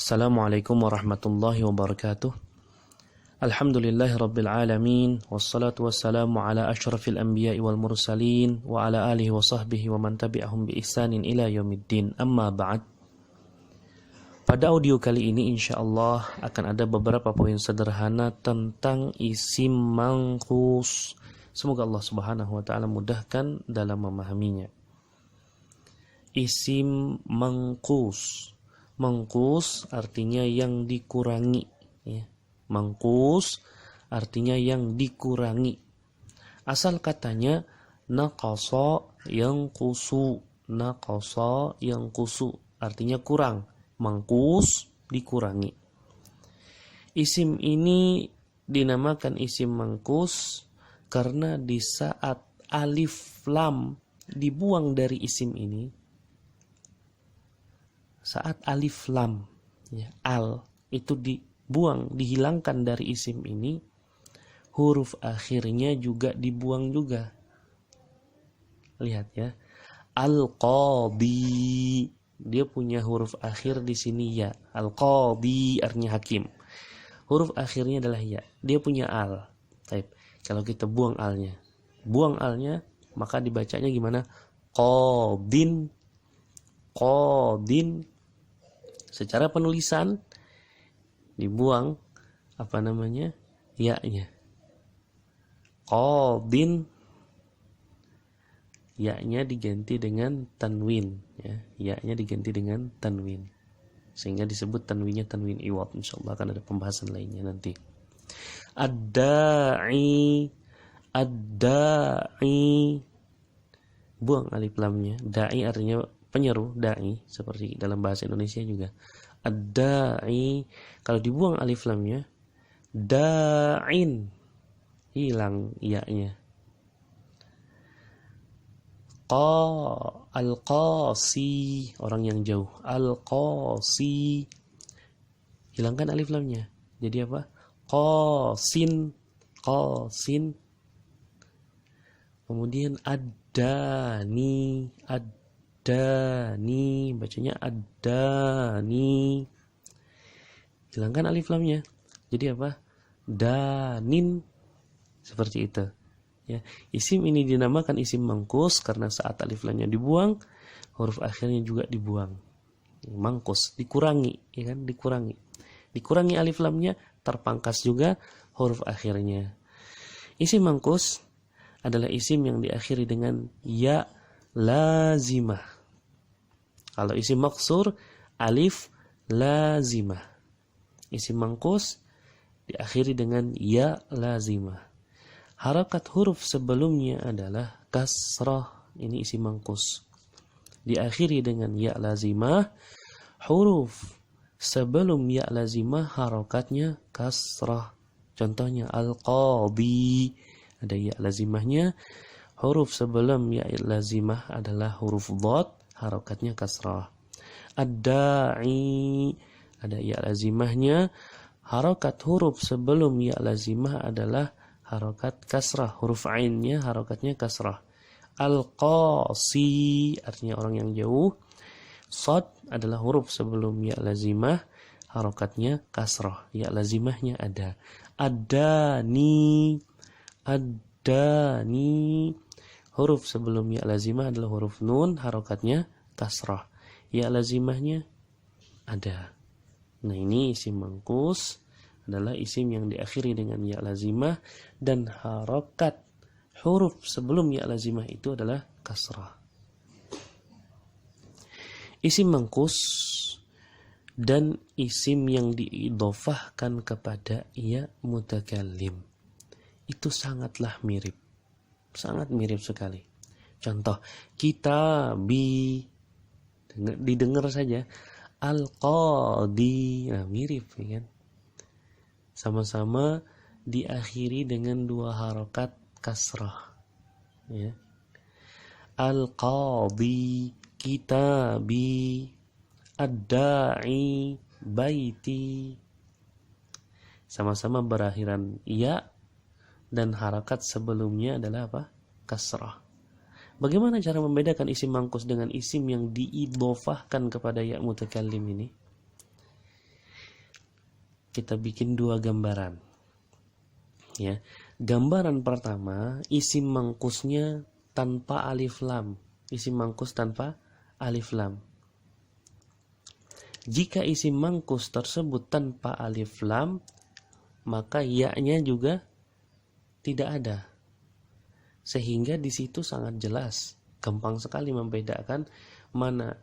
Assalamualaikum warahmatullahi wabarakatuh. Alhamdulillahi rabbil alamin. Wassalatu wassalamu ala ashrafil anbiya'i wal mursalin. Wa ala alihi wa sahbihi wa man tabi'ahum bi ihsanin ila yaumiddin. Amma ba'd. Pada audio kali ini insyaallah akan ada beberapa poin sederhana tentang isim manqus. Semoga Allah subhanahu wa ta'ala mudahkan dalam memahaminya. Isim manqus. Mangkus artinya yang dikurangi, ya. Mangkus artinya yang dikurangi. Asal katanya naqasa yanqusu, naqasa yanqusu artinya kurang. Mangkus dikurangi. Isim ini dinamakan isim mangkus karena di saat alif lam dibuang dari isim ini, saat alif lam, ya, al itu dibuang, dihilangkan dari isim ini, huruf akhirnya juga dibuang juga. Lihat ya, al-qadi, dia punya huruf akhir di sini ya. Al-qadi artinya hakim. Huruf akhirnya adalah ya. Dia punya al. Baik. Kalau kita buang alnya, maka dibacanya gimana? Qadin, qadin. Secara penulisan dibuang ya-nya. Qadin, ya-nya diganti dengan tanwin, ya. Ya-nya diganti dengan tanwin. Sehingga disebut tanwinnya tanwin iwad. Insyaallah akan ada pembahasan lainnya nanti. Ad-da'i, ad-da'i. Buang alif lamnya. Da'i artinya penyeru, da'i, seperti dalam bahasa Indonesia juga. Ad-da'i, kalau dibuang alif lamnya, da'in, hilang ya-nya. Al-qasi, orang yang jauh. Al-qasi, hilangkan alif lamnya. Jadi apa? Qasin, qasin. Kemudian ad-dani, ad-dani, bacanya ad-dani. Hilangkan alif lamnya. Jadi apa? Danin. Seperti itu. Ya, isim ini dinamakan isim mangkus karena saat alif lamnya dibuang, huruf akhirnya juga dibuang. Mangkus, dikurangi, ya kan? Dikurangi. Dikurangi alif lamnya, terpangkas juga huruf akhirnya. Isim mangkus adalah isim yang diakhiri dengan ya lazimah. Kalau isim maksur, alif lazimah. Isim mangkus diakhiri dengan ya lazimah. Harakat huruf sebelumnya adalah kasrah. Ini isim mangkus. Diakhiri dengan ya lazimah. Huruf sebelum ya lazimah harakatnya kasrah. Contohnya al-qadi, ada ya lazimahnya. Huruf sebelum ya lazimah adalah huruf dhad, harakatnya kasrah. Ad-da'i, ada ya lazimahnya. Harakat huruf sebelum ya lazimah adalah harakat kasrah. Huruf ainnya harakatnya kasrah. Al-qasi artinya orang yang jauh. Shad adalah huruf sebelum ya lazimah, harakatnya kasrah. Ya lazimahnya ada. Ad-dani, ad-dani, huruf sebelum ya lazimah adalah huruf nun, harakatnya kasrah. Ya lazimahnya ada. Nah, ini isim mangkus adalah isim yang diakhiri dengan ya lazimah dan harakat huruf sebelum ya lazimah itu adalah kasrah. Isim mangkus dan isim yang diidhofahkan kepada ya mutakallim itu sangatlah mirip. Sangat mirip sekali. Contoh, kitabi, didengar saja, al-qadi, nah, mirip, ya kan? Sama-sama diakhiri dengan dua harakat kasrah, ya. Al-qadi, kitabi, ad-da'i, baiti, sama-sama berakhiran ya dan harakat sebelumnya adalah apa? Kasrah. Bagaimana cara membedakan isim mangkus dengan isim yang diidhofahkan kepada ya mutakallim ini? kita bikin dua gambaran. Ya. Gambaran pertama, isim mangkusnya tanpa alif lam. Isim mangkus tanpa alif lam. Jika isim mangkus tersebut tanpa alif lam, maka ya-nya juga tidak ada. Sehingga di situ sangat jelas, gampang sekali membedakan mana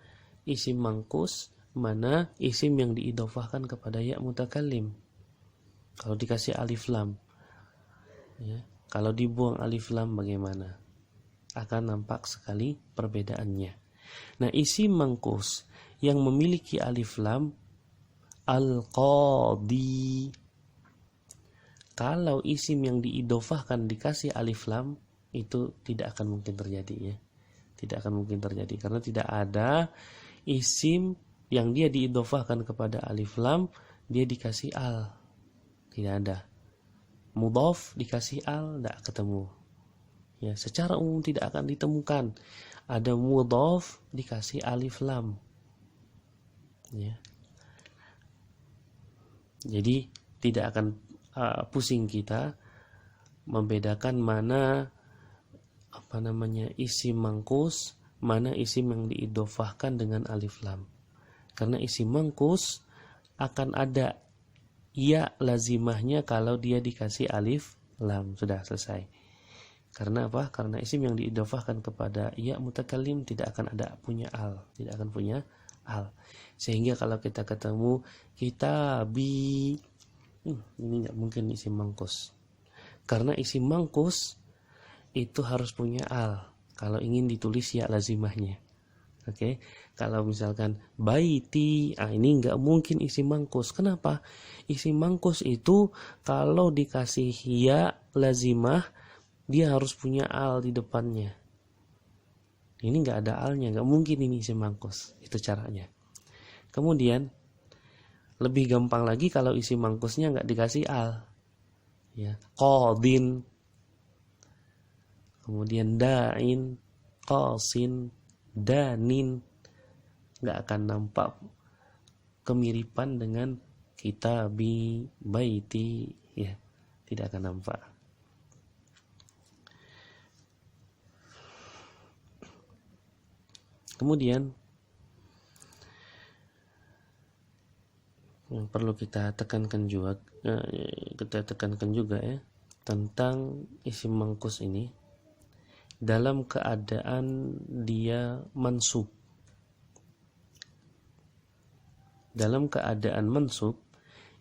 isim mangkus, mana isim yang diidhofahkan kepada ya mutakallim. Kalau dikasih alif lam, ya, kalau dibuang alif lam bagaimana? Akan nampak sekali perbedaannya. Nah, isim mangkus yang memiliki alif lam, al-qadi. Kalau isim yang diidhofahkan dikasih alif lam, itu tidak akan mungkin terjadi, ya. Tidak akan mungkin terjadi karena tidak ada isim yang dia diidhofahkan kepada alif lam dia dikasih al. Tidak ada. Mudhaf dikasih al, tidak ketemu. Ya, secara umum tidak akan ditemukan ada mudhaf dikasih alif lam. Ya. Jadi tidak akan pusing kita membedakan mana isim mangkus, mana isim yang diidhofahkan dengan alif lam. Karena isim mangkus akan ada ya lazimahnya kalau dia dikasih alif lam. Sudah selesai. Karena apa? Karena isim yang diidhofahkan kepada ya mutakallim tidak akan ada punya al, tidak akan punya al. Sehingga kalau kita ketemu kitabi, ini nggak mungkin isim mangkus. Karena isim mangkus itu harus punya al kalau ingin ditulis ya lazimahnya. Oke, kalau misalkan baiti, ini nggak mungkin isim mangkus. Kenapa? Isim mangkus itu kalau dikasih ya lazimah dia harus punya al di depannya. Ini nggak ada alnya, nggak mungkin ini isim mangkus. Itu caranya. Kemudian lebih gampang lagi kalau isim mangkusnya nggak dikasih al. Ya, qadin. Kemudian da'in, qasin, danin, nggak akan nampak kemiripan dengan kitabi, baiti, ya, tidak akan nampak. Kemudian yang perlu kita tekankan juga ya tentang isim mangkus ini. Dalam keadaan dia mansub. Dalam keadaan mansub,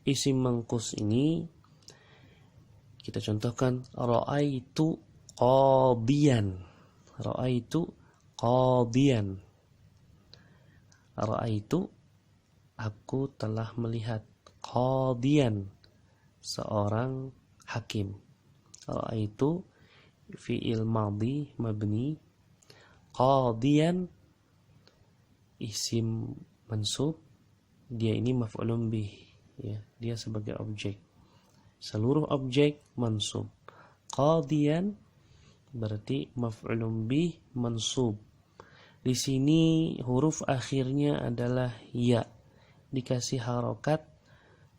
isim mangkus ini kita contohkan ra'aitu qadiyan. Ra'aitu qadiyan. Ra'aitu aku telah melihat qadiyan seorang hakim. Ra'aitu fi'il madhi mabni, qadiyan isim mansub, dia ini maf'ulun bih, ya, dia sebagai objek. Seluruh objek mansub. Qadiyan berarti maf'ulun bih mansub. Di sini huruf akhirnya adalah ya, dikasih harokat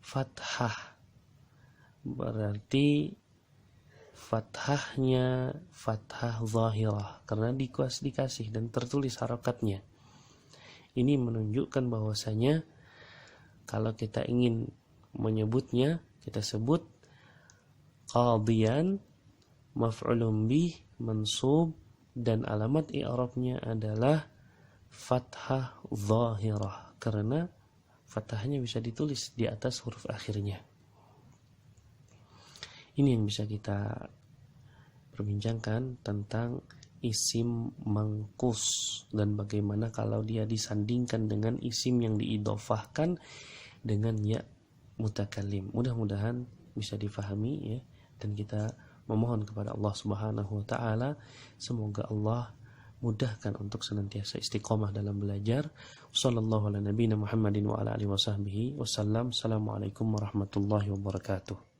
fathah. Berarti fathahnya fathah zahirah karena dikasih dan tertulis harakatnya. Ini menunjukkan bahwasanya kalau kita ingin menyebutnya, kita sebut qadiyan maf'ulun bih mansub dan alamat i'rabnya adalah fathah zahirah karena fathahnya bisa ditulis di atas huruf akhirnya. Ini yang bisa kita perbincangkan tentang isim mangkus dan bagaimana kalau dia disandingkan dengan isim yang diidhofahkan dengan ya mutakallim. Mudah-mudahan bisa difahami, ya, dan kita memohon kepada Allah Subhanahu wa taala semoga Allah mudahkan untuk senantiasa istiqomah dalam belajar. Wassallallahu ala nabiyina Muhammadin wa ala alihi wasahbihi wasallam. Assalamualaikum warahmatullahi wabarakatuh.